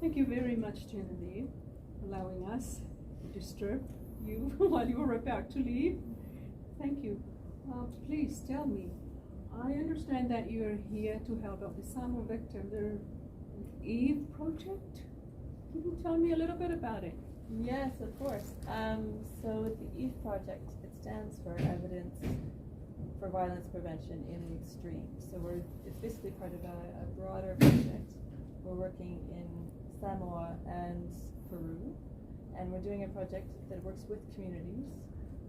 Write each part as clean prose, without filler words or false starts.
Thank you very much, Genevieve, allowing us to disturb you while you were about to leave. Thank you. Please tell me, I understand that you're here to help out the Samoa victim, the EVE project. Can you tell me a little bit about it? Yes, of course. So the EVE project, it stands for Evidence for Violence Prevention in the Extreme. So it's basically part of a broader project. We're working in Samoa and Peru, and we're doing a project that works with communities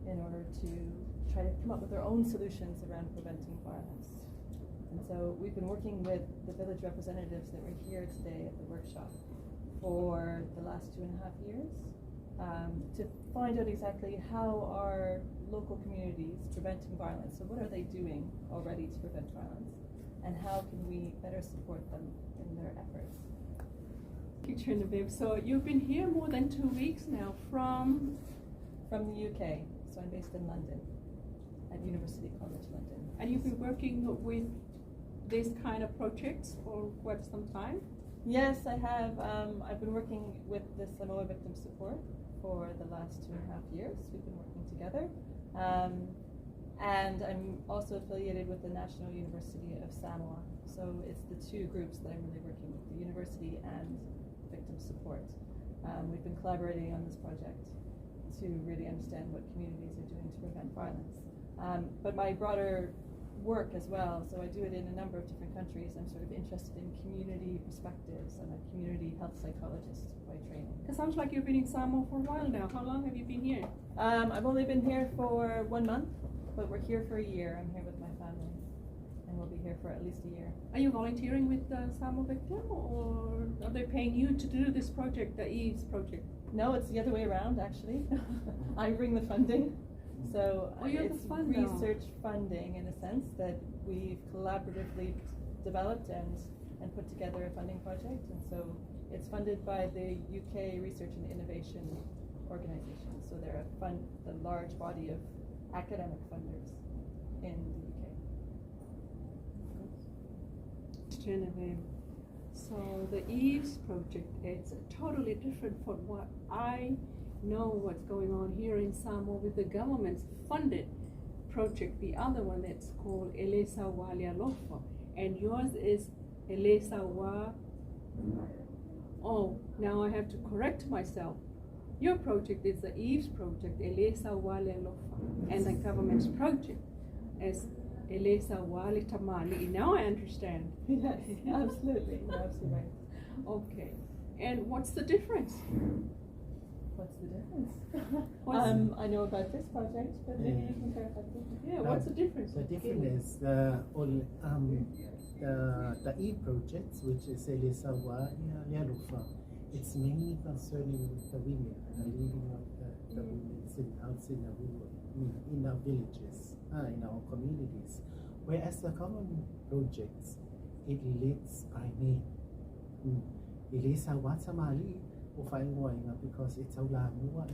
in order to try to come up with their own solutions around preventing violence. And so we've been working with the village representatives that were here today at the workshop for the last 2.5 years to find out exactly how are local communities preventing violence. So what are they doing already to prevent violence, and how can we better support them in their efforts? Thank you, Genevieve. So you've been here more than 2 weeks now from the UK. So I'm based in London at University College London. And you've been working with this kind of projects for quite some time? Yes, I have. I've been working with the Samoa Victim Support for the last 2.5 years. We've been working together. And I'm also affiliated with the National University of Samoa. So it's the two groups that I'm really working with, the university and victim support. We've been collaborating on this project to really understand what communities are doing to prevent violence. But my broader work as well, so I do it in a number of different countries. I'm sort of interested in community perspectives. I'm a community health psychologist by training. It sounds like you've been in Samoa for a while now. How long have you been here? I've only been here for 1 month, but we're here for a year. I'm here with my family, and we'll be here for at least a year. Are you volunteering with the Samoa Victim, or are they paying you to do this project, the EVES project? No, it's the other way around, actually. I bring the funding. So it's research funding in a sense that we've collaboratively developed and put together a funding project. And so it's funded by the UK Research and Innovation Organisation. So they're the large body of academic funders in the UK. Genevieve. So the EVES project is totally different from what I know what's going on here in Samoa with the government's funded project. The other one that's called Elesa Walia Lofa, and yours is Elesa Wa. Oh, now I have to correct myself. Your project is the EVES project, Elesa Walia Lofa, and the government's project is Elesa Wali Tamali. Now I understand. Yes, absolutely. You're absolutely right. Okay. And what's the difference? What's the difference? I know about this project, but maybe you can clarify. Yeah, what's the difference? The difference is the EVE projects, which is Elesa Walia Lofa. It's mainly concerning the women, the living of the women outside the rural, in our villages, in our communities. Whereas the common projects, it leads by men. Elesa Watamali, because it's a Samoa Mua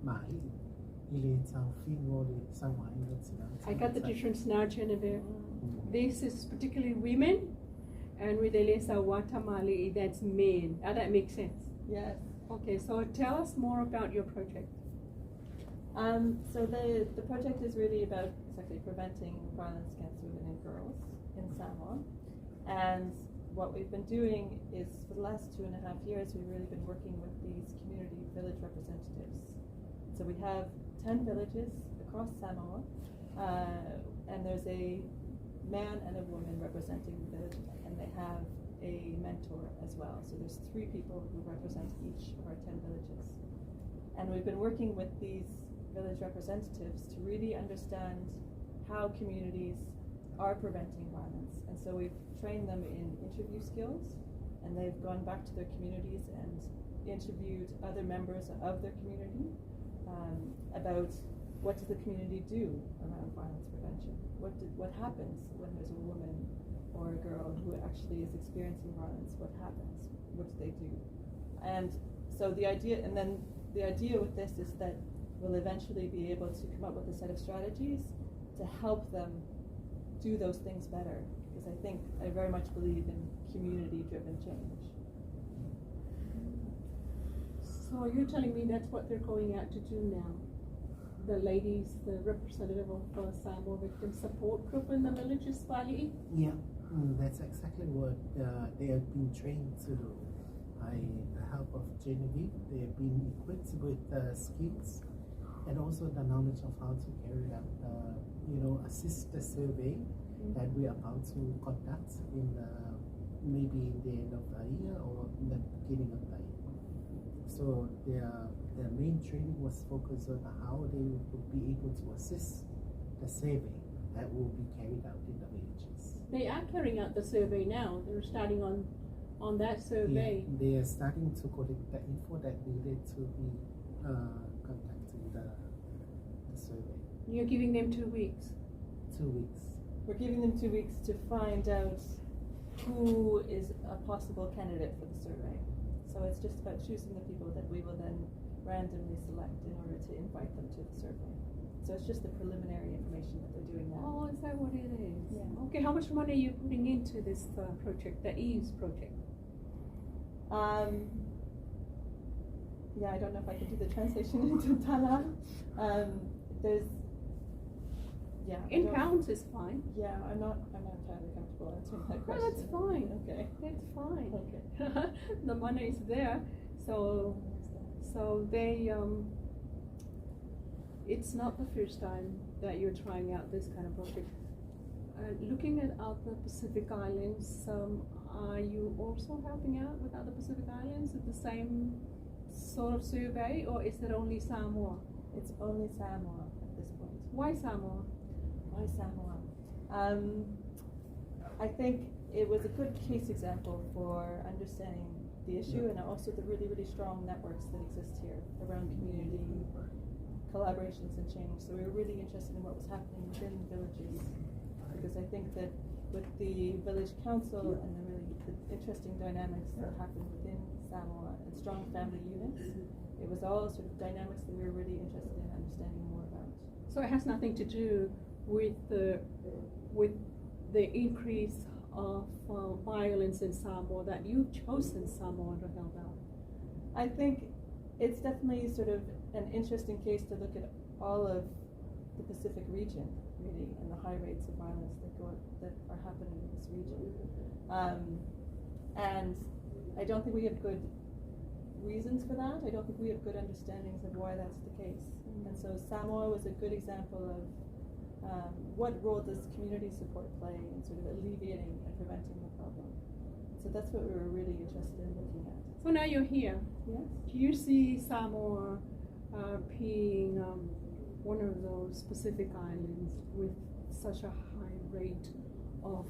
Mali. I got the difference now, Genevieve. This is particularly women, and with Elesa Watamali, that's men. That makes sense. Yes. Okay, so tell us more about your project. So the project is really about exactly preventing violence against women and girls in Samoa. And what we've been doing is, for the last 2.5 years, we've really been working with these community village representatives. So we have 10 villages across Samoa, and there's a man and a woman representing the village, and they have a mentor as well. So there's 3 people who represent each of our 10 villages. And we've been working with these village representatives to really understand how communities are preventing violence. And so we've trained them in interview skills, and they've gone back to their communities and interviewed other members of their community about what does the community do around violence prevention? What happens when there's a woman or a girl who actually is experiencing violence? What happens? What do they do? And so the idea with this is that we'll eventually be able to come up with a set of strategies to help them do those things better, because I very much believe in community-driven change. So you're telling me that's what they're going out to do now? The ladies, the representative of Samoa Victim Support Group in the Villages Valley? Yeah, that's exactly what they have been trained to do. By the help of Genevieve, they have been equipped with skills and also the knowledge of how to carry out, assist the survey that we are about to conduct in maybe in the end of the year or in the beginning of the year. So their main training was focused on how they would be able to assist the survey that will be carried out in the villages. They are carrying out the survey now. They're starting on that survey. Yeah, they are starting to collect the info that needed to be conducting the survey. You're giving them 2 weeks. 2 weeks. We're giving them 2 weeks to find out who is a possible candidate for the survey. So it's just about choosing the people that we will then randomly select in order to invite them to the survey. So it's just the preliminary information that they're doing now. Oh, is that what it is? Yeah. Okay, how much money are you putting into this project, the EVES project? Yeah, I don't know if I can do the translation into Tala. There's, yeah. In pounds is fine. Yeah, I'm not entirely comfortable answering that Oh, question. that's fine. Okay. That's fine. Okay. The money is there, so they it's not the first time that you're trying out this kind of project. Looking at other Pacific Islands, are you also helping out with other Pacific Islands with the same sort of survey, or is it only Samoa? It's only Samoa at this point. Why Samoa? Why Samoa? I think it was a good case example for understanding the issue and also the really, really strong networks that exist here around community collaborations and change. So we were really interested in what was happening within villages, because I think that with the village council and the really interesting dynamics that happen within Samoa and strong family units, it was all sort of dynamics that we were really interested in understanding more about. So it has nothing to do with the increase of violence in Samoa that you've chosen Samoa to help out. I think it's definitely sort of an interesting case to look at all of the Pacific region, really, and the high rates of violence that are happening in this region. And I don't think we have good reasons for that. I don't think we have good understandings of why that's the case. And so Samoa was a good example of what role does community support play in sort of alleviating and preventing the problem. So that's what we were really interested in looking at. So now you're here. Yes. Do you see Samoa being one of those Pacific Islands with such a high rate of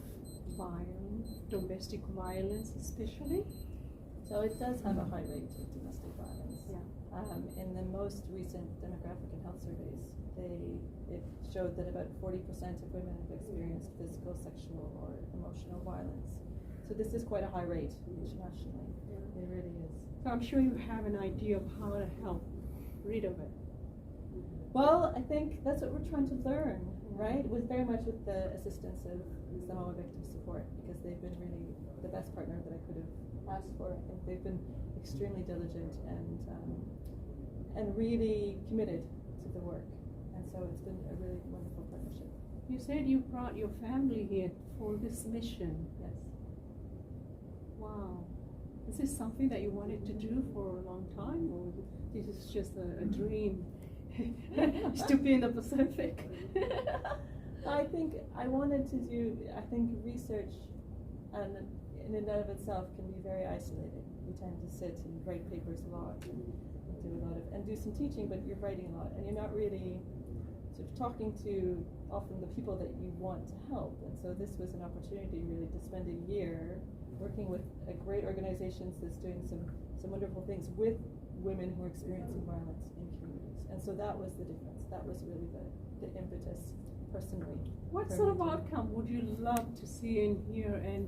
violence, domestic violence especially? So it does have a high rate of domestic violence. Yeah. In the most recent demographic and health surveys, it showed that about 40% of women have experienced physical, sexual, or emotional violence. So this is quite a high rate internationally. It really is. So I'm sure you have an idea of how to help rid of it. Well, I think that's what we're trying to learn, right? With very much with the assistance of Samoa Victim Support, because they've been really the best partner that I could have asked for. I think they've been extremely diligent and really committed to the work. And so it's been a really wonderful partnership. You said you brought your family here for this mission. Yes. Wow. Is this something that you wanted to do for a long time, or this is just a dream to be in the Pacific? I think I wanted to do, research and in and of itself can be very isolating. You tend to sit and write papers a lot and do some teaching, but you're writing a lot and you're not really sort of talking to often the people that you want to help. And so this was an opportunity really to spend a year working with a great organization that's doing some wonderful things with women who are experiencing violence in communities. And so that was the difference. That was really the impetus personally. What sort of outcome would you love to see in here and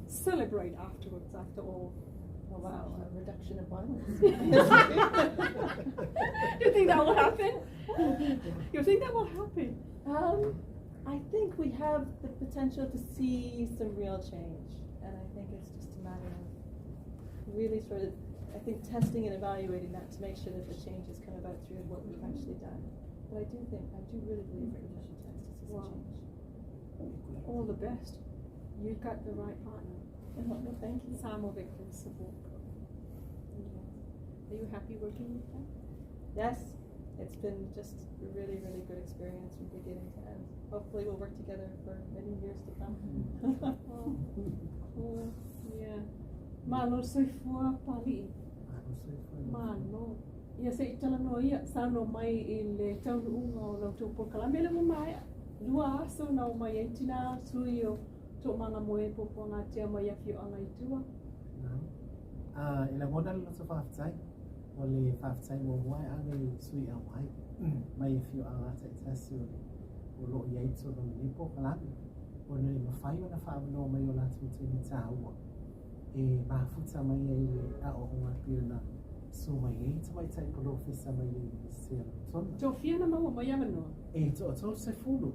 celebrate afterwards, after all? Oh wow, a reduction of violence. Do you think that will happen? You think that will happen? I think we have the potential to see some real change, and I think it's just a matter of really sort of I think testing and evaluating that to make sure that the changes come about through what we've actually done. But I do really believe recognition text is a change. All the best. You've got the right partner. Well, thank you. Samoa Victim Support. Are you happy working with them? Yes, it's been just a really, really good experience from beginning to end. Hopefully we'll work together for many years to come. Cool. Yeah. Malo soifua pali. Malo. Ia se itala no ia sano mai I le taunu unga o lau tō pokalamele mo mai. Lua aso na o mai e tina sui o tō manga moe popo ngā tia mai a whio anga I tua. Ila modal lots of whaftai. O le whaftai mo mai anga I sui a mai. Mai e whio anga te tasi o lo I eito no ni pokalame. O nei mawhai o na whaamano mai o latu tini tāua. E mafuta mai e a o ngā pia so mai e mai tai polo fisa mai e se ton. Tō whia na maua mai amanoa? E tō se fulu.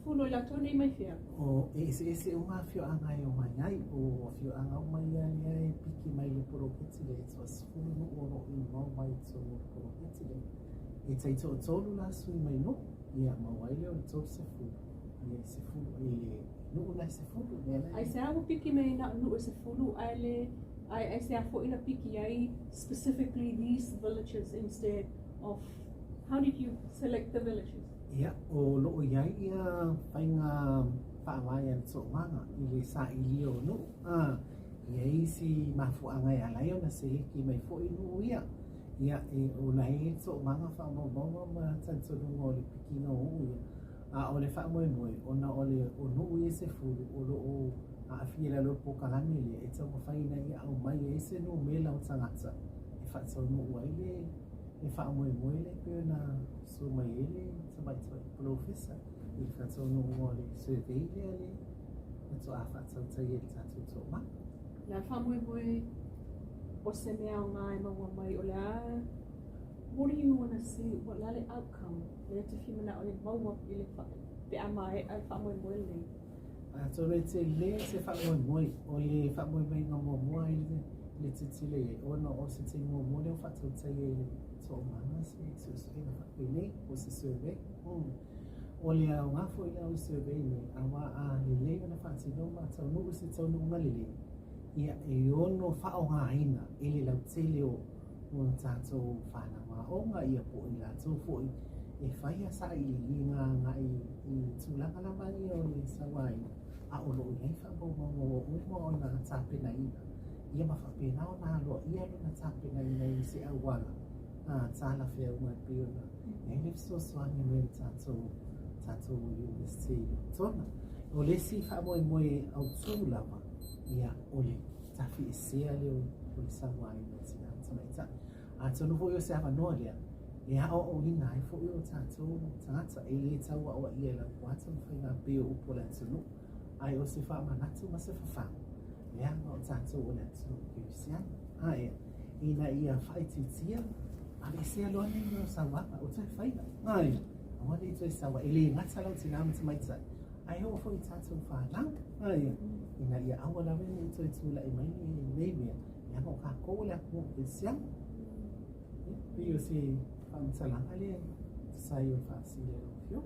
Fulu I lato nei mai whia? O e se o ngā whio anga e o mai ai o whio anga o mai ai piki mai le polo ketile. E tō se fulu no o ro I mau mai tō polo ketile. E tai tō tōlu la sui mai no. Ia mawai leo tō se fulu. Ia se fulu e no nai se fulu. Ai se awa piki mai na nu se fulu ai le I say for in a PKI specifically these villages instead of how did you select the villages? Yeah, o lo iai ia whainga whaamai an tō manga I le sa I lio no. Iai si mafuanga I alai o na se heki mai fo I no ia. Ia e o lai tō manga whaamau ma tantono o le pikina o ia. O le whaamoe moe, o na o le o no ia se furu o lo o a whiela lo pokalame le e tau mawhaina ia au mai e se no mela o tangata e whatau no uai le whaamoe moe le peo na so mai ele tamai profesa e whatau no ua le survey le ale na to a whatau tai e tatu tō ma. Na whaamoe moe o se mea o ngā e maua mai o le a what do you want to see, what lale outcome le te whimana o le maua I le pe a mai ai whaamoe moe le So te le se whamoe moe o le whamoe mai ngā mua le te tile e ona o se te mua le o whatau tai e le tō mana se e na whakoi nei o se survey. O le au ngā fo I le au survey nei a wā a le le o na whati no ma tau nuu se tau nuu ngā lele. Ia e ono whao ngā ina e le lau tele o tātou whana wā o ngā ia po I la tō fo e whaia sa I ngā I tūlanga la mai o le sawai. A o loo iai whaamau uma o nā tāpena ina. Ia mawhapena o nā loa ia lo nā tāpena ina I se awala. Tāla whea umai piona. Nei le soani me tātou university tona. O le si whaamau moe au tūlawa. Ia o le tawhi e sea leo o le sawai na tina tamaita. A tonu hoi o se awa noa lea. E hao o ina e fo o tātou tangata. E le taua o ia la wata mwhai ngā peo upo la tunu. Ai o se wha manatu ma se whawhau. Lea ngā o tātou o le atu ki usiana. Ai, ina ia whaititia. A le se aloa ni ngā sawa, o tai whaina. Ai, a wale I toi sawa. E le ngata lau tina ama tamaita. Ai ho fo I tātou whanau. Ai, ina ia awala wene I toi tūla I mai ni neimea. Lea ngā o kā kou le aku o usiana. Pio se whamtalanga le, sai o whaasi le o fio.